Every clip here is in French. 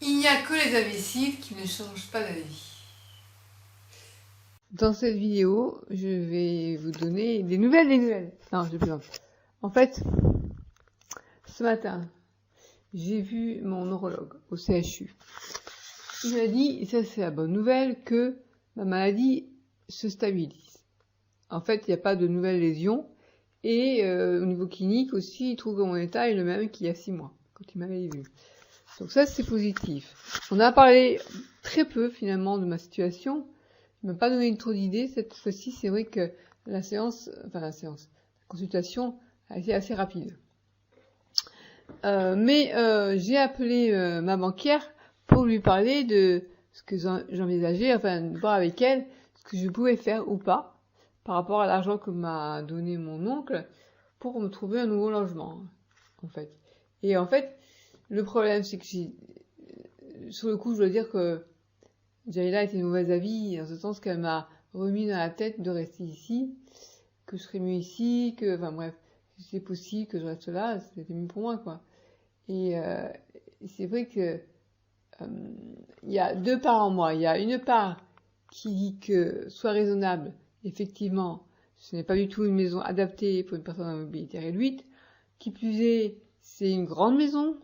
Il n'y a que les imbéciles qui ne changent pas d'avis. Dans cette vidéo, je vais vous donner des nouvelles. Non, je plaisante. En fait, ce matin, j'ai vu mon neurologue au CHU. Il m'a dit, et ça c'est la bonne nouvelle, que ma maladie se stabilise. En fait, il n'y a pas de nouvelles lésions. Et au niveau clinique aussi, il trouve que mon état est le même qu'il y a 6 mois, quand il m'avait vu. Donc ça, c'est positif. On a parlé très peu, finalement, de ma situation. Il m'a pas donné trop d'idées. Cette fois-ci, c'est vrai que la consultation a été assez rapide. Mais j'ai appelé ma banquière pour lui parler de ce que j'envisageais, enfin, de voir avec elle ce que je pouvais faire ou pas par rapport à l'argent que m'a donné mon oncle pour me trouver un nouveau logement, en fait. Et en fait, le problème, c'est que sur le coup, je dois dire que Jaïla était de mauvais avis, en ce sens qu'elle m'a remis dans la tête de rester ici, que je serais mieux ici, que, enfin bref, si c'est possible que je reste là, c'était mieux pour moi, quoi. Et c'est vrai que il y a deux parts en moi. Il y a une part qui dit que soit raisonnable, effectivement, ce n'est pas du tout une maison adaptée pour une personne à mobilité réduite. Qui plus est, c'est une grande maison,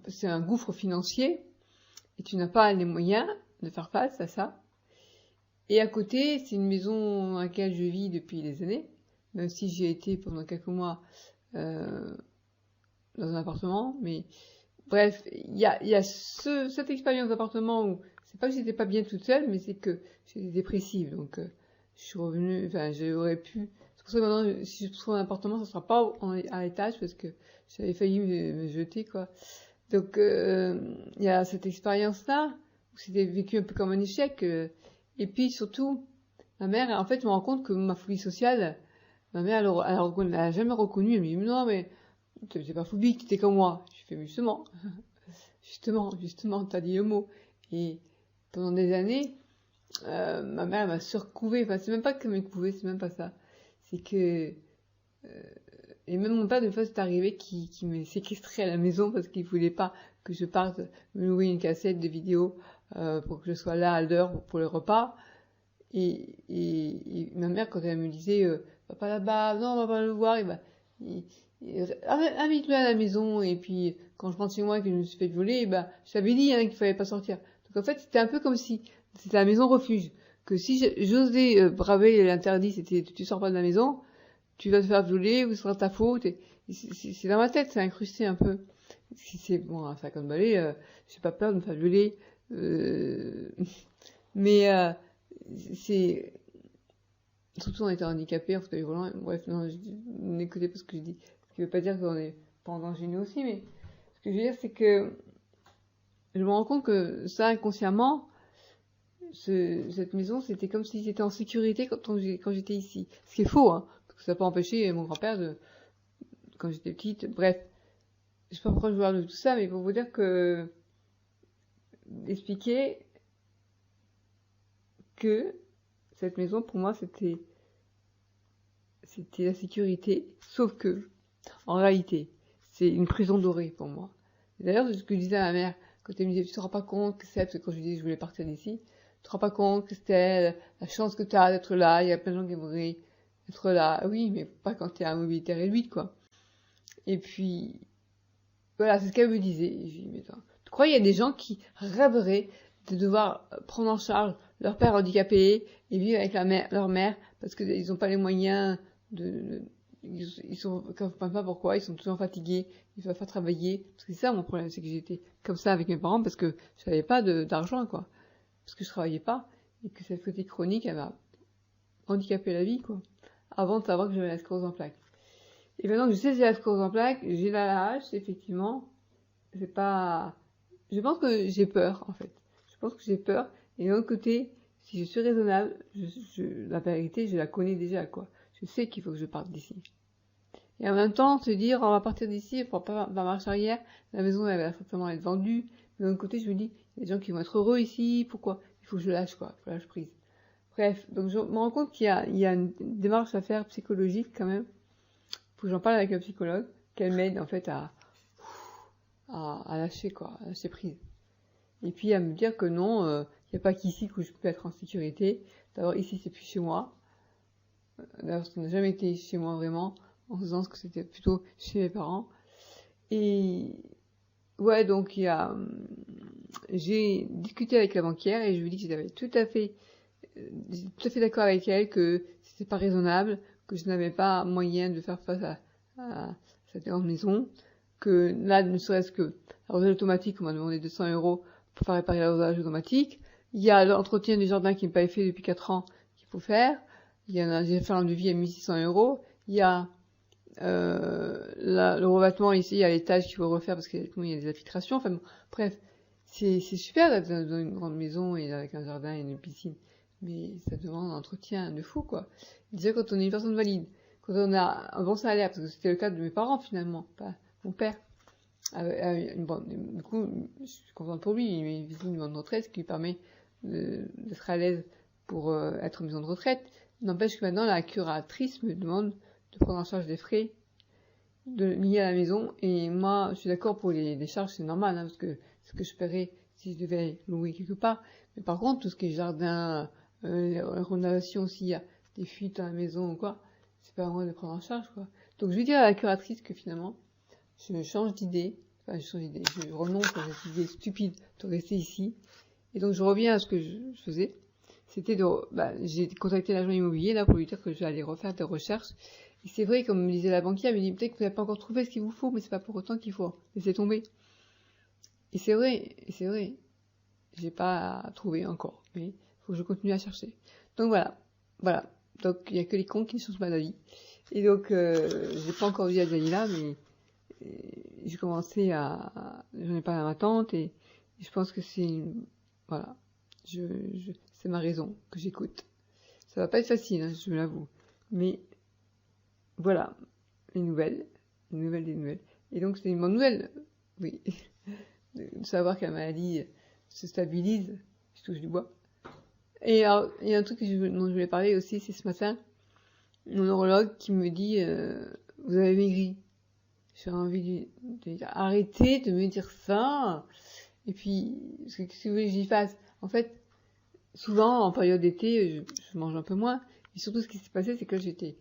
c'est un gouffre financier, et tu n'as pas les moyens de faire face à ça. Et à côté, c'est une maison dans laquelle je vis depuis des années, même si j'y ai été pendant quelques mois dans un appartement, mais bref, il y a cette expérience d'appartement où c'est pas que j'étais pas bien toute seule, mais c'est que j'étais dépressive, donc je suis revenue, enfin j'aurais pu, c'est pour ça que maintenant si je trouve un appartement, ça sera pas à l'étage parce que j'avais failli me jeter, quoi. Donc il y a cette expérience-là où c'était vécu un peu comme un échec, et puis surtout ma mère, en fait, je me rends compte que ma phobie sociale, ma mère elle a jamais reconnu, elle me dit non mais t'es pas phobique, t'es comme moi. Je fais justement, t'as dit le mot. Et pendant des années, ma mère m'a surcouvé. Enfin, c'est même pas qu'elle m'a couvé, c'est même pas ça. C'est que et même mon père, des fois, c'est arrivé qui me séquestrait à la maison parce qu'il voulait pas que je parte me louer une cassette de vidéo pour que je sois là à l'heure pour le repas. Et ma mère, quand elle me disait va pas là-bas, non, on va pas le voir, et ben, invite-le à la maison. Et puis, quand je rentre chez moi et que je me suis fait violer, et ben, je t'avais dit qu'il fallait pas sortir. Donc en fait, c'était un peu comme si c'était la maison refuge. Que si j'osais braver l'interdit, c'était tu sors pas de la maison, tu vas te faire violer, ou ce sera ta faute. C'est dans ma tête, c'est incrusté un peu. Si c'est bon, à 50 balais, j'ai pas peur de me faire violer. Mais c'est surtout on était handicapé, en fauteuil volant. Bref, non, n'écoutez pas ce que je dis. Ce qui veut pas dire qu'on est pas en danger nous aussi, mais ce que je veux dire, c'est que je me rends compte que ça, inconsciemment, cette maison, c'était comme si c'était en sécurité quand j'étais ici. Ce qui est faux, hein, parce que ça n'a pas empêché mon grand-père quand j'étais petite. Bref, je sais pas pourquoi je vous parle de tout ça, mais pour vous dire que expliquer que cette maison, pour moi, c'était la sécurité, sauf que, en réalité, c'est une prison dorée pour moi. D'ailleurs, c'est ce que je disais à ma mère, quand elle me disait, tu te rends pas compte que c'est, parce que quand je lui disais que je voulais partir d'ici, tu te rends pas compte que c'était la chance que tu as d'être là, il y a plein de gens qui aimeraient être là. Oui, mais pas quand tu es à mobilité réduite, quoi. Et puis, voilà, c'est ce qu'elle me disait. Et je lui dis, mais attends, tu crois qu'il y a des gens qui rêveraient de devoir prendre en charge leur père handicapé et vivre avec leur mère parce qu'ils n'ont pas les moyens ils sont, quand je ne comprends pas pourquoi, ils sont toujours fatigués, ils ne peuvent pas travailler. Parce que c'est ça mon problème, c'est que j'étais comme ça avec mes parents parce que je n'avais pas d'argent, quoi. Parce que je travaillais pas et que cette côté chronique, elle m'a handicapé la vie, quoi. Avant de savoir que j'avais la sclérose en plaques. Et maintenant que je sais que j'ai la sclérose en plaques, j'ai l'âge, effectivement, c'est pas, je pense que j'ai peur, en fait. Je pense que j'ai peur. Et d'un autre côté, si je suis raisonnable, la vérité, je la connais déjà, quoi. Je sais qu'il faut que je parte d'ici. Et en même temps, se dire, on va partir d'ici, on va marche arrière, la maison, elle va certainement être vendue. Mais d'un autre côté, je me dis, il y a des gens qui vont être heureux ici, pourquoi? Il faut que je lâche, quoi. Il faut lâcher prise. Bref. Donc, je me rends compte qu'il y a une démarche à faire psychologique, quand même. Il faut que j'en parle avec un psychologue, qu'elle m'aide, en fait, à à lâcher, quoi, à lâcher prise. Et puis à me dire que non, il n'y a pas qu'ici que je peux être en sécurité. D'abord, ici, c'est plus chez moi. D'ailleurs, ça n'a jamais été chez moi vraiment, en faisant ce que c'était plutôt chez mes parents. Et ouais, donc j'ai discuté avec la banquière et je lui ai dit que j'étais tout à fait d'accord avec elle, que c'était pas raisonnable, que je n'avais pas moyen de faire face à cette grande maison, que là, ne serait-ce que l'arrosage automatique, on m'a demandé 200 € pour faire réparer l'arrosage automatique. Il y a l'entretien du jardin qui n'est pas fait depuis 4 ans qu'il faut faire. J'ai fait un devis à 1600 €. Il y a le revêtement ici, il y a l'étage qu'il faut refaire parce qu'il y a des infiltrations. Enfin bon, bref, c'est super d'être dans une grande maison et avec un jardin et une piscine, mais ça demande un entretien de fou, quoi. Déjà quand on est une personne valide, quand on a un bon salaire, parce que c'était le cas de mes parents finalement, pas mon père. Du coup, je suis contente pour lui, il est une maison de retraite, ce qui lui permet d'être à l'aise pour être en maison de retraite. N'empêche que maintenant, la curatrice me demande de prendre en charge des frais liés à la maison, et moi, je suis d'accord pour les charges, c'est normal, hein, parce que ce que je paierais si je devais louer quelque part. Mais par contre, tout ce qui est jardin, rénovation, s'il y a des fuites à la maison ou quoi, c'est pas à moi de prendre en charge, quoi. Donc je vais dire à la curatrice que finalement, je change d'idée, je renonce à cette idée stupide de rester ici, et donc je reviens à ce que je faisais. C'était j'ai contacté l'agent immobilier là pour lui dire que j'allais refaire des recherches. Et c'est vrai, comme me disait la banquière, elle me dit peut-être que vous n'avez pas encore trouvé ce qu'il vous faut, mais c'est pas pour autant qu'il faut laisser tomber. Et c'est vrai, j'ai pas trouvé encore, mais il faut que je continue à chercher. Donc voilà. Donc il y a que les cons qui ne changent pas d'avis. Et donc j'ai pas encore dit à Jalila, mais j'ai commencé j'en ai parlé à ma tante et je pense que voilà, c'est ma raison que j'écoute. Ça va pas être facile, hein, je l'avoue, mais voilà, les nouvelles des nouvelles. Et donc c'est une bonne nouvelle, oui, de savoir que la maladie se stabilise, je touche du bois. Et alors, il y a un truc dont je voulais parler aussi, c'est ce matin, mon neurologue qui me dit vous avez maigri. J'ai envie de dire arrêtez de me dire ça. Et puis, ce que vous voulez que j'y fasse? En fait, souvent, en période d'été, je mange un peu moins. Et surtout, ce qui s'est passé, c'est que j'étais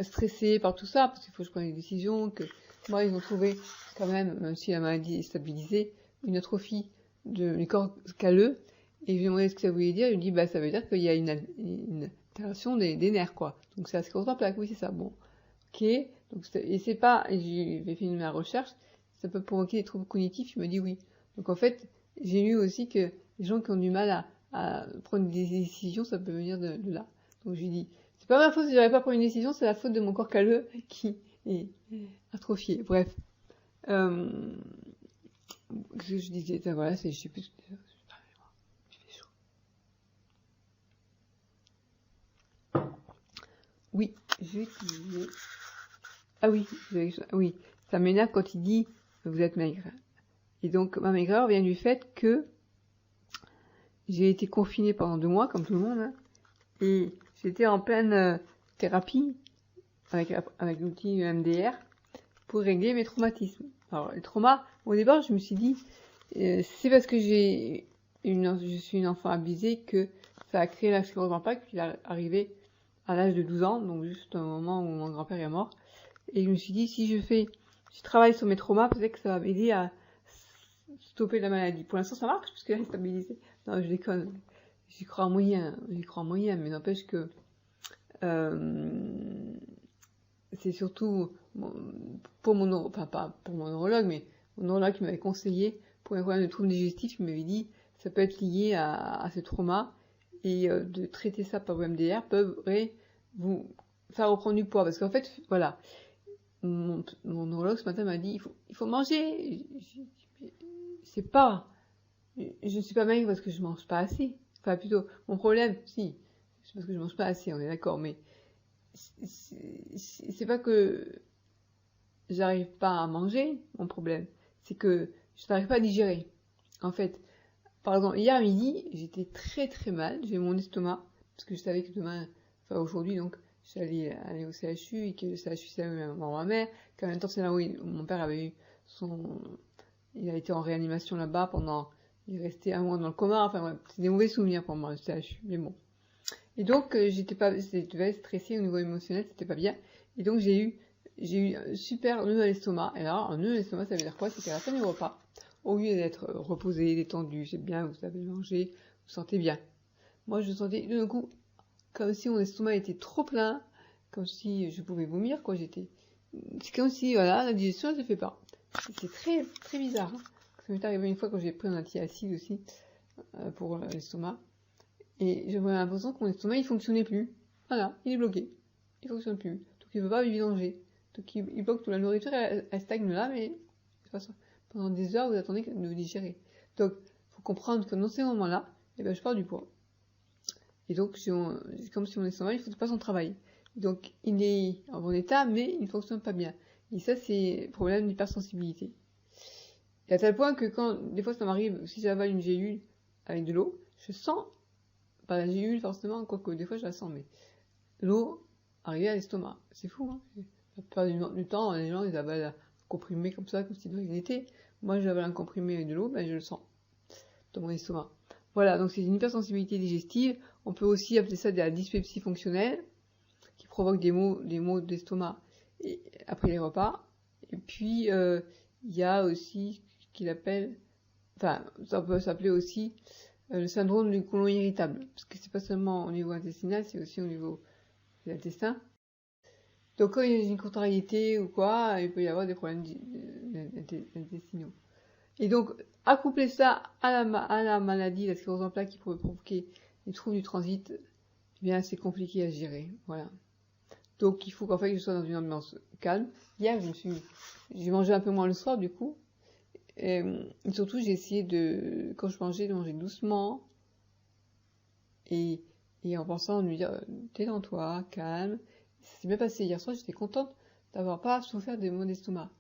stressée par tout ça, parce qu'il faut que je prenne des décisions, que moi, ils ont trouvé quand même si la maladie est stabilisée, une atrophie du corps calleux. Et je lui ai demandé ce que ça voulait dire. Il me dit, ça veut dire qu'il y a une altération des nerfs, quoi. Donc, c'est la sclérose en plaques. Oui, c'est ça. Bon. Ok. Donc, et c'est pas, et j'ai fait ma recherche, ça peut provoquer des troubles cognitifs. Il me dit oui. Donc, en fait, j'ai lu aussi que les gens qui ont du mal à prendre des décisions, ça peut venir de là. Donc, je lui dis, c'est pas ma faute si j'arrive pas à prendre une décision, c'est la faute de mon corps calleux qui est atrophié. Bref. Ce que je disais, voilà, je sais plus. Oui, je disais. Ah oui, ça m'énerve quand il dit vous êtes maigre. Et donc ma maigreur vient du fait que j'ai été confinée pendant 2 mois, comme tout le monde, hein, et j'étais en pleine thérapie avec l'outil MDR pour régler mes traumatismes. Alors les traumas, au départ, je me suis dit c'est parce que je suis une enfant abusée que ça a créé la sclérose en plaques, puis il est arrivé à l'âge de 12 ans, donc juste au moment où mon grand-père est mort. Et je me suis dit, si je travaille sur mes traumas, peut-être que ça va m'aider à stopper la maladie. Pour l'instant, ça marche, parce qu'elle est stabilisée. Non, je déconne. J'y crois moyen, mais n'empêche que c'est surtout pour pas pour mon neurologue, mais mon neurologue qui m'avait conseillé pour un problème de troubles digestifs, il m'avait dit, ça peut être lié à ce trauma, et de traiter ça par MDR pourrait vous faire reprendre du poids. Parce qu'en fait, voilà, mon neurologue ce matin m'a dit il faut manger. Je ne suis pas maigre parce que je mange pas assez. Enfin plutôt mon problème, si, c'est parce que je mange pas assez, on est d'accord, mais c'est pas que j'arrive pas à manger, mon problème, c'est que je n'arrive pas à digérer. En fait, par exemple, hier midi, j'étais très très mal, j'ai mon estomac, parce que je savais que aujourd'hui donc, j'allais aller au CHU, et que le CHU c'est là où ma mère, qu'en même temps c'est là où mon père avait eu il a été en réanimation là-bas pendant, il est resté un mois dans le coma, enfin ouais, c'est des mauvais souvenirs pour moi, le CHU, mais bon. Et donc, j'étais stressée au niveau émotionnel, c'était pas bien. Et donc, j'ai eu un super nœud à l'estomac. Et là, un nœud à l'estomac, ça veut dire quoi? C'est qu'à la fin du repas, au lieu d'être reposé, détendu, c'est bien, vous avez mangé, vous vous sentez bien. Moi, je sentais d'un coup comme si mon estomac était trop plein, comme si je pouvais vomir, quoi. C'est comme si, voilà, la digestion, elle se fait pas. C'est très, très bizarre. Hein. Ça m'est arrivé une fois quand j'ai pris un antiacide aussi, pour l'estomac. Et j'avais l'impression que mon estomac, il fonctionnait plus. Voilà, il est bloqué. Il fonctionne plus. Donc il ne peut pas vidanger. Donc il bloque toute la nourriture, elle stagne là, mais de toute façon, pendant des heures, vous attendez de vous digérer. Donc, il faut comprendre que dans ces moments-là, eh ben, je perds du poids. Et donc, c'est comme si mon estomac, il ne faisait pas son travail. Donc, il est en bon état, mais il ne fonctionne pas bien. Et ça, c'est le problème d'hypersensibilité. Et à tel point que des fois ça m'arrive, si j'avale une gélule avec de l'eau, je sens, pas la gélule forcément, quoique des fois je la sens, mais l'eau arriver à l'estomac. C'est fou, hein. La plupart du temps, les gens, ils avalent un comprimé comme ça, comme si de rien n'était. Moi, j'avale un comprimé avec de l'eau, ben je le sens dans mon estomac. Voilà, donc c'est une hypersensibilité digestive. On peut aussi appeler ça de la dyspepsie fonctionnelle, qui provoque des maux d'estomac après les repas. Et puis, il y a aussi ce qu'il appelle, enfin, ça peut s'appeler aussi le syndrome du côlon irritable, parce que c'est pas seulement au niveau intestinal, c'est aussi au niveau de l'intestin. Donc quand il y a une contrariété ou quoi, il peut y avoir des problèmes intestinaux. Et donc, accoupler ça à la maladie, la sclérose en plaques qui pourrait provoquer des troubles du transit, eh bien c'est compliqué à gérer. Voilà. Donc il faut qu'en fait je sois dans une ambiance calme. Hier, j'ai mangé un peu moins le soir du coup. Et surtout, j'ai essayé quand je mangeais, de manger doucement. Et en pensant de lui dire, détends-toi, calme. Ça s'est bien passé hier soir, j'étais contente d'avoir pas souffert des maux d'estomac.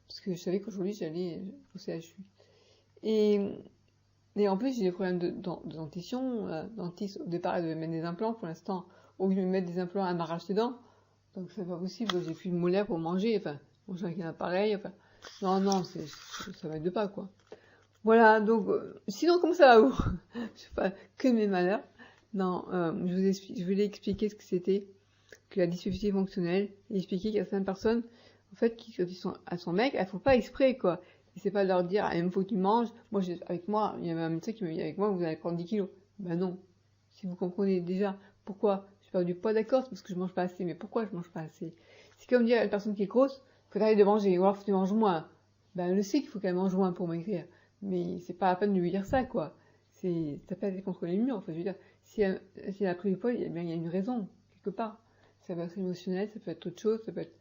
Parce que je savais qu'aujourd'hui, j'allais au CHU. Et en plus, j'ai des problèmes de dentition. La dentiste, au départ, elle devait mettre des implants. Pour l'instant, au lieu de me mettre des implants, elle m'arrache les dents. Donc, c'est pas possible. J'ai plus de molaires pour manger. Enfin, manger avec un appareil. Enfin, non, ça m'aide pas, quoi. Voilà, donc, sinon, comment ça va vous? Je sais pas, que mes malheurs. Non, je voulais expliquer ce que c'était que la dyspepsie fonctionnelle, et expliquer qu'il y a certaines personnes, en fait, qui, quand ils sont à son mec, elles font pas exprès, quoi. Et c'est pas de leur dire, ah, il me faut que tu manges. Moi, avec moi, il y avait un médecin qui m'a dit, avec moi, vous allez prendre 10 kilos. Ben non. Si vous comprenez déjà pourquoi je perds du poids, d'accord, c'est parce que je mange pas assez. Mais pourquoi je mange pas assez? C'est comme dire à une personne qui est grosse, faut arrêter de manger, ou alors faut que tu manges moins. Ben, elle le sait qu'il faut qu'elle mange moins pour maigrir. Mais c'est pas la peine de lui dire ça, quoi. Ça peut aller contre les murs, enfin, je veux dire, si elle a pris du poids, eh bien, il y a une raison, quelque part. Ça peut être émotionnel, ça peut être autre chose, ça peut être...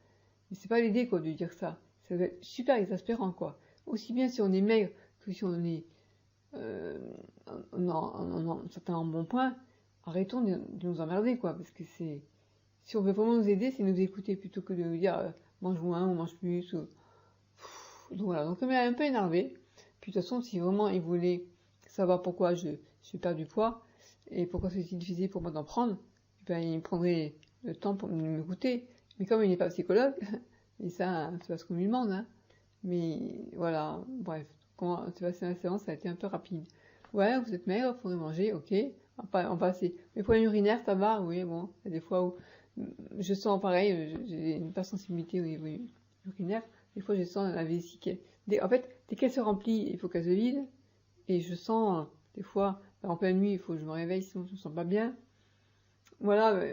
Mais c'est pas l'idée, quoi, de dire ça. Ça doit être super exaspérant, quoi. Aussi bien si on est maigre que si on est en certains bons points, arrêtons de nous emmerder, quoi, parce que si on veut vraiment nous aider, c'est nous écouter plutôt que de dire mange moins ou mange plus. Donc voilà, donc ça m'a un peu énervé. Puis de toute façon, si vraiment il voulait savoir pourquoi je perds du poids et pourquoi c'est si difficile pour moi d'en prendre, ben il prendrait le temps pour m'écouter. Mais comme il n'est pas psychologue, et ça, c'est parce qu'on lui demande, hein. Mais voilà, bref, quand c'est passé la séance, ça a été un peu rapide. Ouais, vous êtes maigre, il faudrait manger, ok. On va passer. Les problèmes urinaires, ça va, oui, bon. Il y a des fois où je sens pareil, j'ai une hypersensibilité au niveau urinaire. Des fois, je sens la vessie en fait, dès qu'elle se remplit, il faut qu'elle se vide. Et je sens, des fois, en pleine nuit, il faut que je me réveille, sinon je me sens pas bien. Voilà,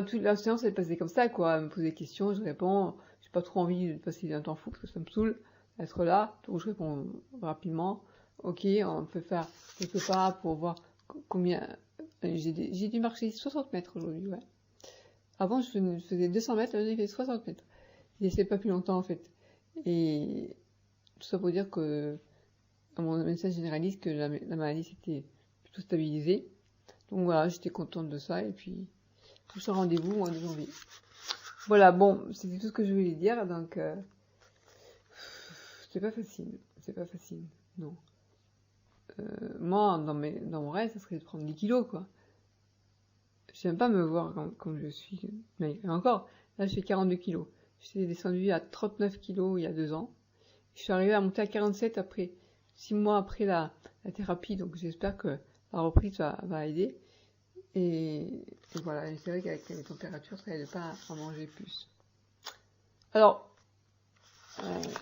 toute la séance, elle passait comme ça, quoi. Elle me pose des questions, je réponds. J'ai pas trop envie de passer un temps fou, parce que ça me saoule d'être là. Donc je réponds rapidement. Ok, on peut faire quelques pas pour voir combien... J'ai dû marcher 60 mètres aujourd'hui, ouais. Avant, je faisais 200 mètres, là, j'ai fait 60 mètres. J'ai fait pas plus longtemps, en fait. Et tout ça pour dire que mon médecin généraliste que la maladie s'était plutôt stabilisée. Donc voilà, j'étais contente de ça. Et puis, prochain rendez-vous, mois de janvier. Voilà, bon, c'était tout ce que je voulais dire. Donc, c'est pas facile, non. Moi, dans mon rêve, ça serait de prendre 10 kilos, quoi. J'aime pas me voir comme je suis. Mais encore, là, je fais 42 kilos. J'étais descendue à 39 kilos il y a 2 ans. Je suis arrivée à monter à 47 après 6 mois après la thérapie, donc j'espère que la reprise va aider. Et voilà, c'est vrai qu'avec les températures, ça n'aide pas à manger plus. Alors,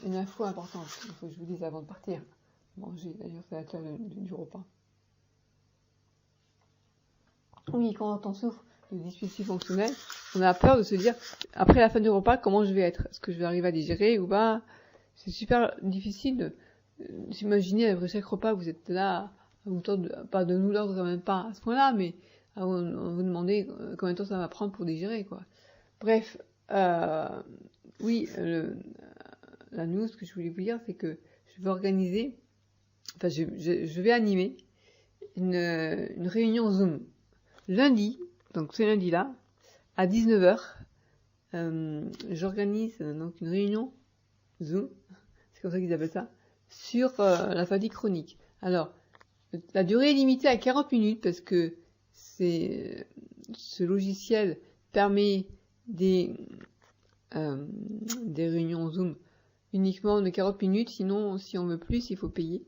une info importante, il faut que je vous dise avant de partir. Manger, d'ailleurs, c'est la table du repas. Oui, quand on souffre de dyspepsie fonctionnelle, on a peur de se dire, après la fin du repas, comment je vais être? Est-ce que je vais arriver à digérer ou pas? C'est super difficile de s'imaginer après chaque repas, vous êtes là, pas de douleur quand même pas à ce point-là, mais à vous demander combien de temps ça va prendre pour digérer, quoi. Bref, oui, la news que je voulais vous dire, c'est que je vais organiser, enfin je vais animer une réunion Zoom lundi, donc ce lundi-là, à 19h. J'organise donc une réunion Zoom, c'est comme ça qu'ils appellent ça, sur la fatigue chronique. Alors, la durée est limitée à 40 minutes parce que ce logiciel permet des réunions Zoom uniquement de 40 minutes, sinon si on veut plus, il faut payer.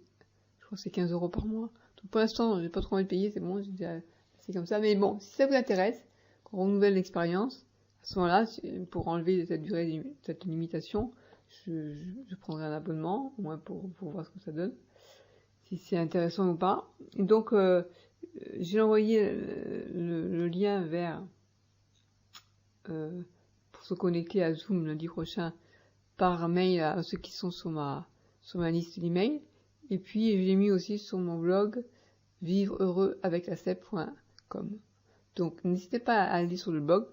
Je crois que c'est 15 € par mois. Donc pour l'instant, j'ai pas trop envie de payer, c'est bon, c'est comme ça. Mais bon, si ça vous intéresse, qu'on renouvelle l'expérience, à ce moment-là, pour enlever cette durée, cette limitation, je prendrai un abonnement, au moins pour voir ce que ça donne, si c'est intéressant ou pas. Et donc, j'ai envoyé le lien vers pour se connecter à Zoom lundi prochain par mail à ceux qui sont sur ma liste d'emails. Et puis, je l'ai mis aussi sur mon blog vivreheureuxaveclasep.com. Donc, n'hésitez pas à aller sur le blog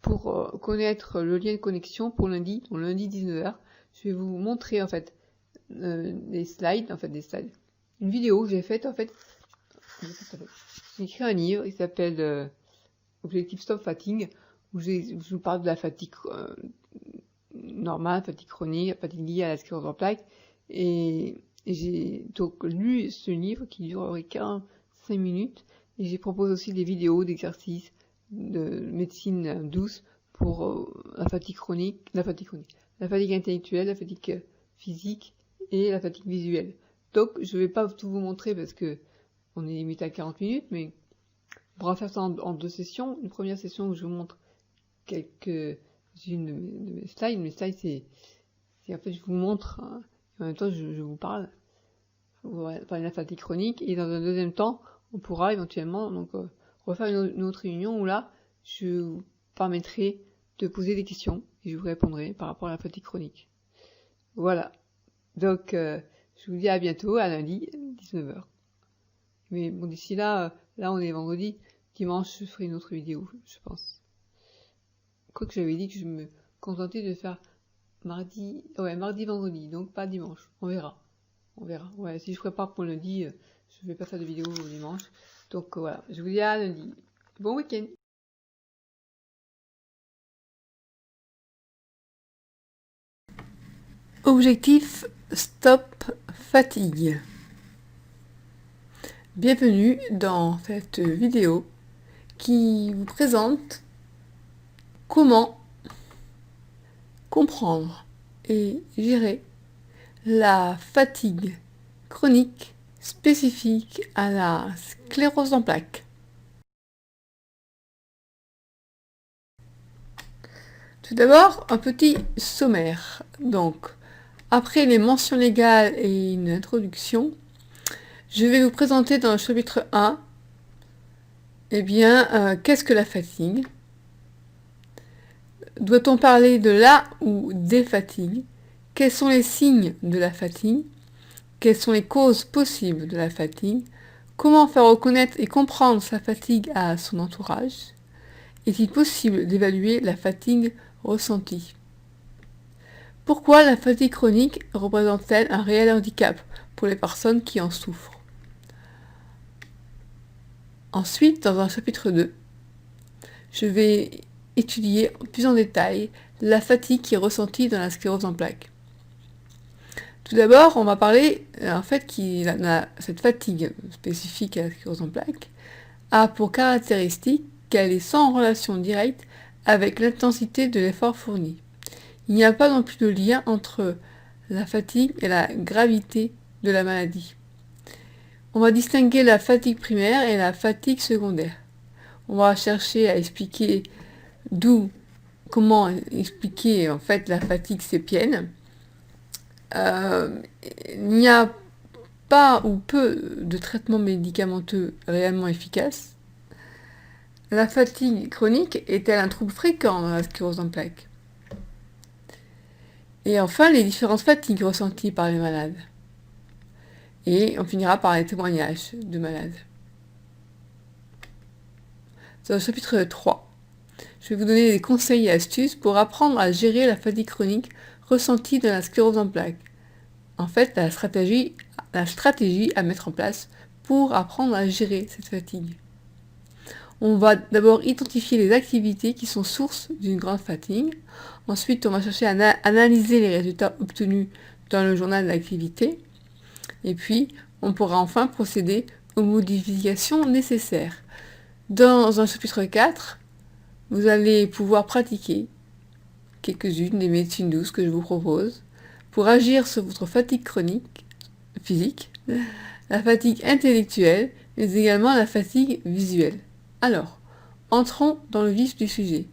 pour connaître le lien de connexion pour lundi, donc lundi 19h. Je vais vous montrer, en fait, des slides. Une vidéo que j'ai faite, en fait. J'ai écrit un livre, il s'appelle Objectif Stop Fatigue, où je vous parle de la fatigue normale, fatigue chronique, fatigue liée à la sclérose en plaques. Et j'ai donc lu ce livre qui durerait 45 minutes. Et j'ai proposé aussi des vidéos d'exercices de médecine douce pour la fatigue intellectuelle, la fatigue physique et la fatigue visuelle. Donc, je vais pas tout vous montrer parce que on est limité à 40 minutes, mais on va faire ça en 2 sessions. Une première session où je vous montre quelques-unes de mes slides. Mes slides, c'est en fait, je vous montre, hein, en même temps, je vous parle. On va parler de la fatigue chronique. Et dans un deuxième temps, on pourra éventuellement donc refaire une autre réunion où là, je vous permettrai de poser des questions et je vous répondrai par rapport à la fatigue chronique. Voilà. Donc, je vous dis à bientôt, à lundi, 19h. Mais bon, d'ici là, on est vendredi. Dimanche, je ferai une autre vidéo, je pense. Quoique j'avais dit que je me contentais de faire mardi, vendredi, donc pas dimanche. On verra. Ouais, si je prépare pour lundi, je vais pas faire de vidéo dimanche. Donc voilà, je vous dis à lundi. Bon week-end. Objectif Stop Fatigue. Bienvenue dans cette vidéo qui vous présente comment comprendre et gérer la fatigue chronique spécifique à la sclérose en plaques. Tout d'abord, un petit sommaire. Donc, après les mentions légales et une introduction, je vais vous présenter dans le chapitre 1, qu'est-ce que la fatigue? Doit-on parler de la ou des fatigues? Quels sont les signes de la fatigue? Quelles sont les causes possibles de la fatigue? Comment faire reconnaître et comprendre sa fatigue à son entourage? Est-il possible d'évaluer la fatigue ressentie? Pourquoi la fatigue chronique représente-t-elle un réel handicap pour les personnes qui en souffrent? Ensuite, dans un chapitre 2, je vais étudier plus en détail la fatigue qui est ressentie dans la sclérose en plaques. Tout d'abord, on va parler cette fatigue spécifique à la sclérose en plaques a pour caractéristique qu'elle est sans relation directe avec l'intensité de l'effort fourni. Il n'y a pas non plus de lien entre la fatigue et la gravité de la maladie. On va distinguer la fatigue primaire et la fatigue secondaire. On va chercher à expliquer comment expliquer en fait la fatigue sépienne. Il n'y a pas ou peu de traitements médicamenteux réellement efficaces. La fatigue chronique est-elle un trouble fréquent dans la sclérose en plaques? Et enfin, les différentes fatigues ressenties par les malades. Et on finira par les témoignages de malades. Dans le chapitre 3, je vais vous donner des conseils et astuces pour apprendre à gérer la fatigue chronique ressentie dans la sclérose en plaques. En fait, la stratégie à mettre en place pour apprendre à gérer cette fatigue. On va d'abord identifier les activités qui sont source d'une grande fatigue. Ensuite, on va chercher à analyser les résultats obtenus dans le journal d'activité. Et puis, on pourra enfin procéder aux modifications nécessaires. Dans un chapitre 4, vous allez pouvoir pratiquer quelques-unes des médecines douces que je vous propose pour agir sur votre fatigue chronique, physique, la fatigue intellectuelle, mais également la fatigue visuelle. Alors, entrons dans le vif du sujet.